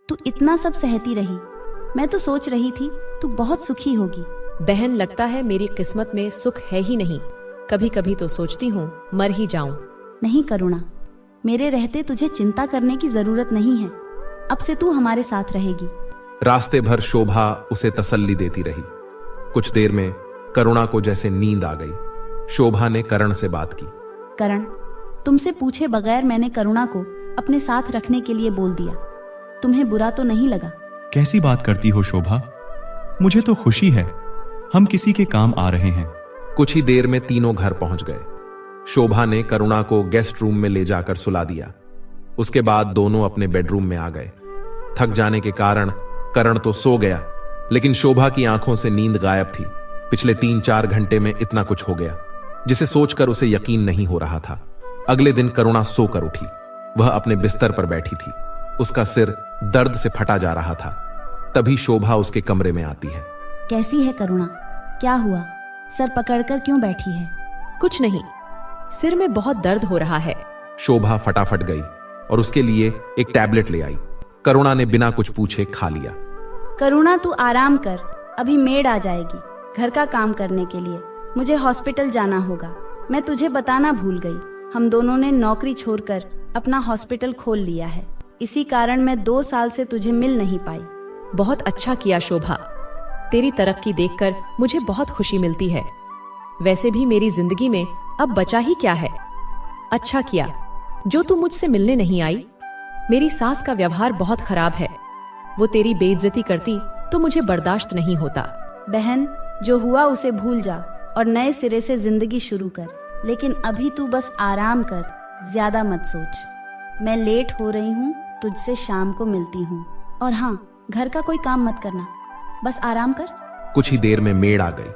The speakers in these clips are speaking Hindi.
तू इतना सब सहती रही। मैं तो सोच रही थी तू बहुत सुखी होगी। बहन, लगता है मेरी किस्मत में सुख है ही नहीं। कभी कभी तो सोचती हूँ मर ही जाऊं। नहीं करुणा, मेरे रहते तुझे चिंता करने की जरूरत नहीं है। अब से तू हमारे साथ रहेगी। रास्ते भर शोभा उसे तसल्ली देती रही। कुछ देर में करुणा को जैसे नींद आ गई। शोभा ने करण से बात की। करण, तुमसे पूछे बगैर मैंने करुणा को अपने साथ रखने के लिए बोल दिया। तुम्हें बुरा तो नहीं लगा? कैसी बात करती हो शोभा, मुझे तो खुशी है। हम किसी के काम आ रहे हैं। कुछ ही देर में तीनों घर पहुंच गए। शोभा ने करुणा को गेस्ट रूम में ले जाकर सुला दिया। उसके बाद दोनों अपने बेडरूम में आ गए। थक जाने के कारण करण तो सो गया, लेकिन शोभा की आंखों से नींद गायब थी। पिछले 3-4 घंटे में इतना कुछ हो गया जिसे सोचकर उसे यकीन नहीं हो रहा था। अगले दिन करुणा सोकर उठी। वह अपने बिस्तर पर बैठी थी। उसका सिर दर्द से फटा जा रहा था। तभी शोभा उसके कमरे में आती है। कैसी है करुणा? क्या हुआ? सर पकड़कर क्यों बैठी है? कुछ नहीं, सिर में बहुत दर्द हो रहा है। शोभा फटाफट गई और उसके लिए एक टैबलेट ले आई। करुणा ने बिना कुछ पूछे खा लिया। करुणा, तू आराम कर, अभी मेड आ जाएगी घर का काम करने के लिए। मुझे हॉस्पिटल जाना होगा। मैं तुझे बताना भूल गई, हम दोनों ने नौकरी छोड़कर अपना हॉस्पिटल खोल लिया है। इसी कारण मैं 2 साल से तुझे मिल नहीं पाई। बहुत अच्छा किया शोभा, तेरी तरक्की देखकर मुझे बहुत खुशी मिलती है। वैसे भी मेरी जिंदगी में अब बचा ही क्या है। अच्छा किया जो तू मुझसे मिलने नहीं आई। मेरी सास का व्यवहार बहुत खराब है। वो तेरी बेइज्जती करती तो मुझे बर्दाश्त नहीं होता। बहन, जो हुआ उसे भूल जा और नए सिरे से जिंदगी शुरू कर। लेकिन अभी तू बस आराम कर, ज्यादा मत सोच। मैं लेट हो रही हूँ, तुझसे शाम को मिलती हूँ। और हाँ, घर का कोई काम मत करना, बस आराम कर। कुछ ही देर में मेड आ गई।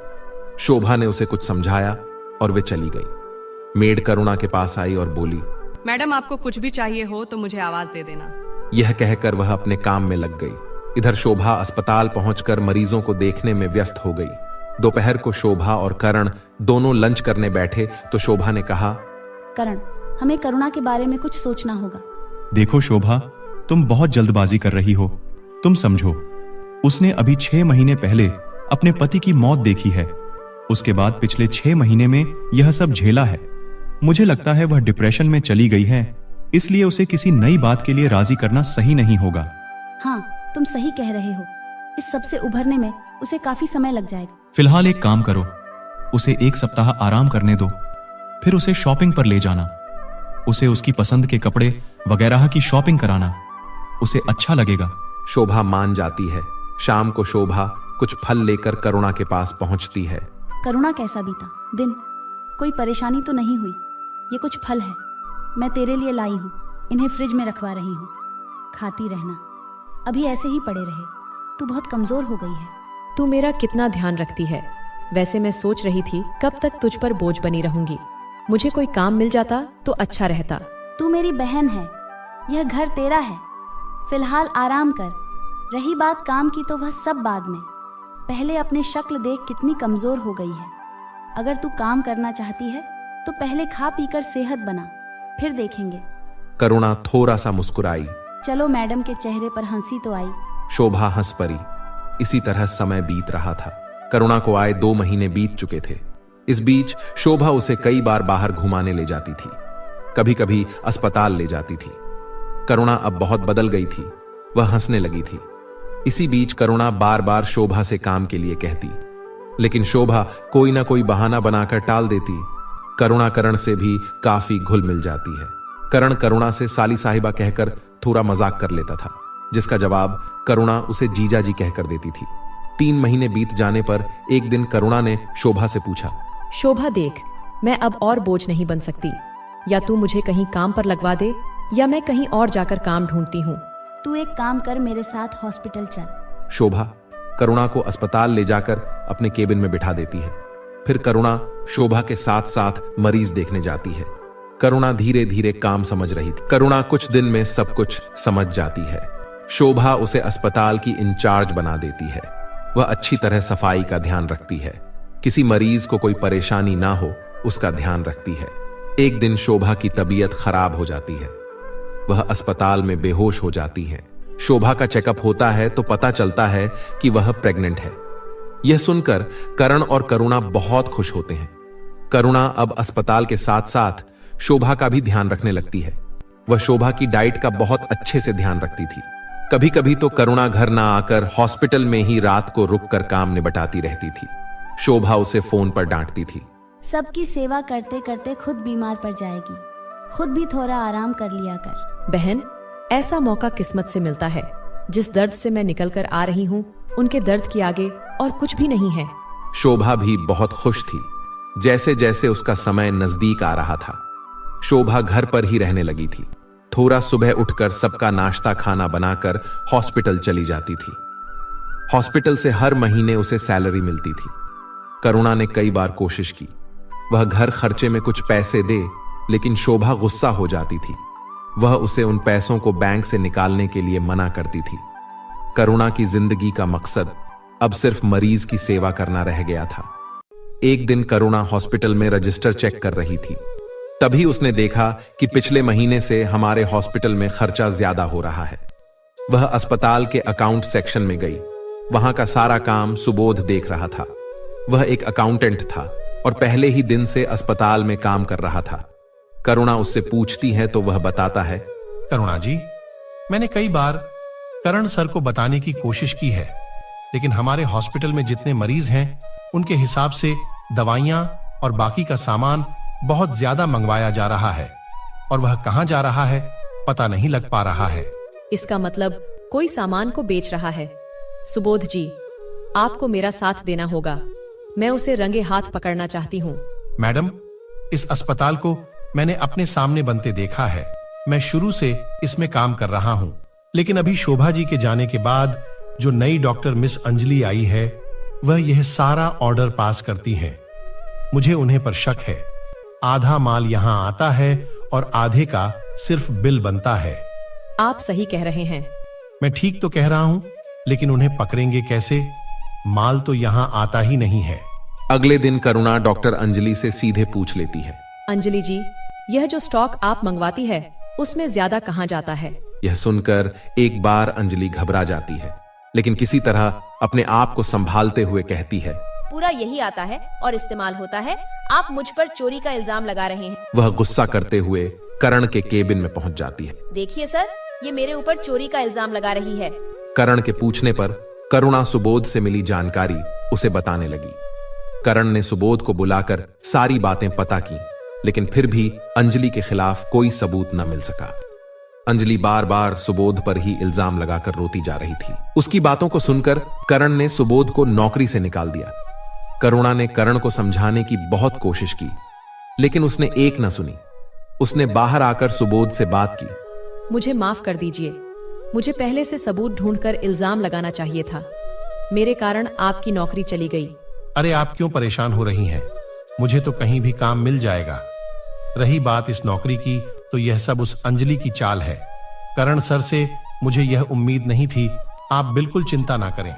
शोभा ने उसे कुछ समझाया और वे चली गई। मेड करुणा के पास आई और बोली, मैडम, आपको कुछ भी चाहिए हो तो मुझे आवाज दे देना। यह कहकर वह अपने काम में लग गई। इधर शोभा अस्पताल पहुंचकर मरीजों को देखने में व्यस्त हो गई। दोपहर को शोभा और करण दोनों लंच करने बैठे तो शोभा ने कहा, करण, हमें करुणा के बारे में कुछ सोचना होगा। देखो शोभा, तुम बहुत जल्दबाजी कर रही हो। तुम समझो, उसने अभी 6 महीने पहले अपने पति की मौत देखी है। उसके बाद पिछले 6 महीने में यह सब झेला है। मुझे लगता है वह डिप्रेशन में चली गई है, इसलिए उसे किसी नई बात के लिए राजी करना सही नहीं होगा। हाँ, तुम सही कह रहे हो। इस सब से उभरने में उसे काफी समय लग जाएगा। फिलहाल एक काम करो, उसे 1 सप्ताह आराम करने दो, फिर उसे शॉपिंग पर ले जाना। उसे उसकी पसंद के कपड़े वगैरह की शॉपिंग कराना, उसे अच्छा लगेगा। शोभा मान जाती है। शाम को शोभा कुछ फल लेकर करुणा के पास पहुंचती है। करुणा, कैसा बीता दिन? कोई परेशानी तो नहीं हुई? ये कुछ फल है, मैं तेरे लिए लाई हूँ। इन्हें फ्रिज में रखवा रही हूँ, खाती रहना। अभी ऐसे ही पड़े रहे, तू बहुत कमजोर हो गई है। तू मेरा कितना ध्यान रखती है। वैसे मैं सोच रही थी कब तक तुझ पर बोझ बनी रहूंगी। मुझे कोई काम मिल जाता तो अच्छा रहता। तू मेरी बहन है, यह घर तेरा है। फिलहाल आराम कर। रही बात काम की तो वह सब बाद में। पहले अपनी शक्ल देख कितनी कमजोर हो गई है। अगर तू काम करना चाहती है तो पहले खा पीकर सेहत बना, फिर देखेंगे। करुणा थोड़ा सा मुस्कुराई। चलो, मैडम के चेहरे पर हंसी तो आई। शोभा हंस पड़ी। इसी तरह समय बीत रहा था। करुणा को आए 2 महीने बीत चुके थे। इस बीच शोभा उसे कई बार बाहर घुमाने ले जाती थी, कभी कभी अस्पताल ले जाती थी। करुणा अब बहुत बदल गई थी। वह हंसने लगी थी। इसी बीच करुणा बार बार शोभा से काम के लिए कहती, लेकिन शोभा कोई ना कोई बहाना बनाकर टाल देती। करुणा करण से भी काफी घुल मिल जाती है। करण करुणा से साली साहिबा कहकर थोड़ा मजाक कर लेता था, जिसका जवाब करुणा उसे जीजा जी कहकर देती थी। 3 महीने बीत जाने पर एक दिन करुणा ने शोभा से पूछा, शोभा देख, मैं अब और बोझ नहीं बन सकती। या तू मुझे कहीं काम पर लगवा दे या मैं कहीं और जाकर काम ढूंढती हूँ। तू एक काम कर, मेरे साथ हॉस्पिटल चल। शोभा करुणा को अस्पताल ले जाकर अपने केबिन में बिठा देती है। फिर करुणा शोभा के साथ साथ मरीज देखने जाती है। करुणा धीरे धीरे काम समझ रही थी। करुणा कुछ दिन में सब कुछ समझ जाती है। शोभा उसे अस्पताल की इंचार्ज बना देती है। वह अच्छी तरह सफाई का ध्यान रखती है। किसी मरीज को कोई परेशानी ना हो उसका ध्यान रखती है। एक दिन शोभा की तबीयत खराब हो जाती है। वह अस्पताल में बेहोश हो जाती है। शोभा का चेकअप होता है तो पता चलता है कि वह प्रेग्नेंट है। यह सुनकर करण और करुणा बहुत खुश होते हैं। करुणा अब अस्पताल के साथ साथ शोभा का भी ध्यान रखने लगती है। वह शोभा की डाइट का बहुत अच्छे से ध्यान रखती थी। कभी कभी तो करुणा घर ना आकर हॉस्पिटल में ही रात को रुककर काम निपटाती रहती थी। शोभा उसे फोन पर डांटती थी। सबकी सेवा करते करते खुद बीमार पड़ जाएगी, खुद भी थोड़ा आराम कर लिया कर। बहन, ऐसा मौका किस्मत से मिलता है। जिस दर्द से मैं निकल कर आ रही हूँ, उनके दर्द के आगे और कुछ भी नहीं है। शोभा भी बहुत खुश थी। जैसे जैसे उसका समय नजदीक आ रहा था, शोभा घर पर ही रहने लगी थी। थोड़ा सुबह उठकर सबका नाश्ता खाना बनाकर हॉस्पिटल चली जाती थी। हॉस्पिटल से हर महीने उसे सैलरी मिलती थी। करुणा ने कई बार कोशिश की, वह घर खर्चे में कुछ पैसे दे, लेकिन शोभा गुस्सा हो जाती थी। वह उसे उन पैसों को बैंक से निकालने के लिए मना करती थी। करुणा की जिंदगी का मकसद अब सिर्फ मरीज की सेवा करना रह गया था। एक दिन करुणा हॉस्पिटल में रजिस्टर चेक कर रही थी। तभी उसने देखा कि पिछले महीने से हमारे हॉस्पिटल में खर्चा ज्यादा हो रहा है। वह अस्पताल के अकाउंट सेक्शन में गई। वहां का सारा काम सुबोध देख रहा था। वह एक अकाउंटेंट था और पहले ही दिन से अस्पताल में काम कर रहा था। करुणा उससे पूछती है तो वह बताता है, करुणा जी, मैंने कई बार करण सर को बताने की कोशिश की है, लेकिन हमारे हॉस्पिटल में जितने मरीज हैं उनके हिसाब से दवाइयां और बाकी का सामान बहुत ज्यादा मंगवाया जा रहा है और वह कहां जा रहा है पता नहीं लग पा रहा है। इसका मतलब कोई सामान को बेच रहा है। सुबोध जी, आपको मेरा साथ देना होगा। मैं उसे रंगे हाथ पकड़ना चाहती हूँ। मैडम, इस अस्पताल को मैंने अपने सामने बनते देखा है। मैं शुरू से इसमें काम कर रहा हूँ, लेकिन अभी शोभा जी के जाने के बाद जो नई डॉक्टर मिस अंजलि आई है, वह यह सारा ऑर्डर पास करती हैं। मुझे उन्हें पर शक है। आधा माल यहां आता है और आधे का सिर्फ बिल बनता है। आप सही कह रहे हैं। मैं ठीक तो कह रहा हूं, लेकिन उन्हें पकड़ेंगे कैसे? माल तो यहां आता ही नहीं है। अगले दिन करुणा डॉक्टर अंजलि से सीधे पूछ लेती है, अंजलि जी, यह जो स्टॉक आप मंगवाती है उसमें ज्यादा कहाँ जाता है? यह सुनकर एक बार अंजलि घबरा जाती है, लेकिन किसी तरह अपने आप को संभालते हुए कहती है, पूरा यही आता है और इस्तेमाल होता है। आप मुझ पर चोरी का इल्जाम लगा रहे हैं। वह गुस्सा करते हुए करण के केबिन में पहुंच जाती है। देखिए सर, ये मेरे ऊपर चोरी का इल्जाम लगा रही है। करण के पूछने पर करुणा सुबोध से मिली जानकारी उसे बताने लगी। करण ने सुबोध को बुलाकर सारी बातें पता की, लेकिन फिर भी अंजलि के खिलाफ कोई सबूत न मिल सका। अंजलि बार बार सुबोध पर ही इल्जाम लगाकर रोती जा रही थी। उसकी बातों को सुनकर करण ने सुबोध को नौकरी से निकाल दिया। करुणा ने करण को समझाने की बहुत कोशिश की, लेकिन उसने एक न सुनी। उसने बाहर आकर सुबोध से बात की। मुझे माफ कर दीजिए। मुझे पहले से सबूत ढूंढकर इल्जाम लगाना चाहिए था। मेरे कारण आपकी नौकरी चली गई। अरे आप क्यों परेशान हो रही हैं? मुझे तो कहीं भी काम मिल जाएगा। रही बात इस नौकरी की, तो यह सब उस अंजलि की चाल है। करण सर से मुझे यह उम्मीद नहीं थी। आप बिल्कुल चिंता ना करें।